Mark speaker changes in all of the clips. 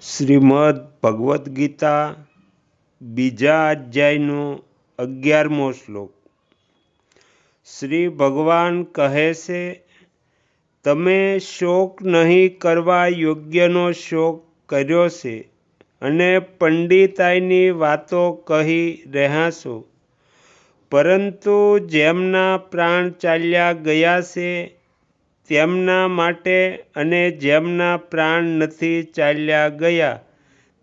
Speaker 1: શ્રીમદ ભગવદ્ ગીતા બીજા અધ્યાયનો 11મો શ્લોક। શ્રી ભગવાન કહે છે, તમે શોક નહીં કરવા યોગ્યનો શોક કર્યો છે અને પંડિતાઈની વાતો કહી રહ્યા છો, પરંતુ જેમના પ્રાણ ચાલ્યા ગયા છે તેમના માટે અને જેમના પ્રાણ નથી ચાલ્યા ગયા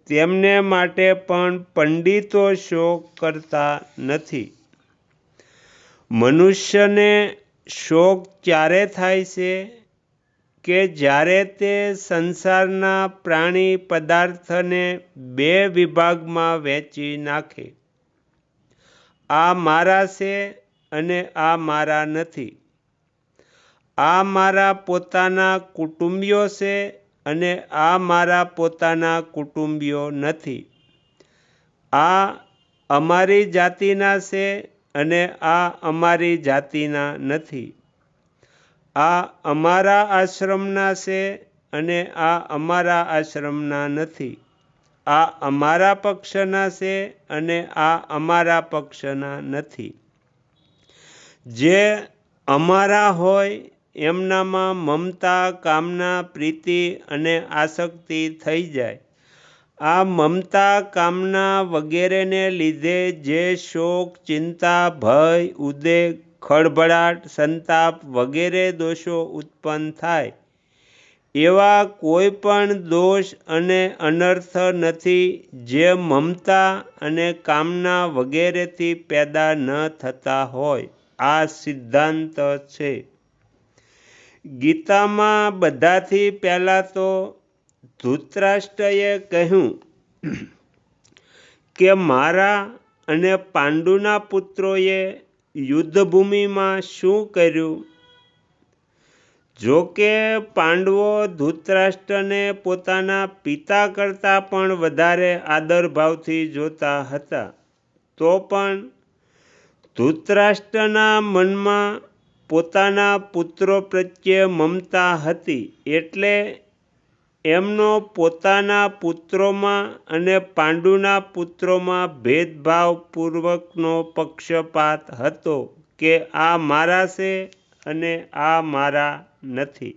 Speaker 1: તેમને માટે પણ પંડિતો શોક કરતા નથી। મનુષ્યને શોક ત્યારે થાય છે કે જ્યારે તે સંસારના પ્રાણી પદાર્થને બે વિભાગમાં વહેંચી નાખે, આ મારા છે અને આ મારા નથી, આ મારા પોતાના કુટુંબીઓ છે અને આ મારા પોતાના કુટુંબીઓ નથી, આ અમારી જાતિના છે અને આ અમારી જાતિના નથી, આ અમારા આશ્રમના છે અને આ અમારા આશ્રમના નથી, આ અમારા પક્ષના છે અને આ અમારા પક્ષના નથી। જે અમારા હોય એમનામાં મમતા, કામના, પ્રીતિ અને આસક્તિ થઈ જાય। આ મમતા, કામના વગેરેને લીધે જે શોક, ચિંતા, ભય, ઉદ્વેગ, ખળભળાટ, સંતાપ વગેરે દોષો ઉત્પન્ન થાય, એવા કોઈ પણ દોષ અને અનર્થ નથી જે મમતા અને કામના વગેરેથી પેદા ન થતા હોય। આ સિદ્ધાંત છે। ગીતામાં બધાથી પહેલાં તો ધૃતરાષ્ટ્રએ કહ્યું કે મારા અને પાંડુના પુત્રોએ યુદ્ધભૂમિમાં શું કર્યું। જો કે પાંડવો ધૃતરાષ્ટ્રને પોતાના પિતા કરતાં પણ વધારે આદરભાવથી જોતા હતા, તો પણ ધૃતરાષ્ટ્રના મનમાં પોતાના પુત્રો પ્રત્યે મમતા હતી, એટલે એમનો પોતાના પુત્રોમાં અને પાંડુના પુત્રોમાં ભેદભાવપૂર્વકનો પક્ષપાત હતો કે આ મારા છે અને આ મારા નથી।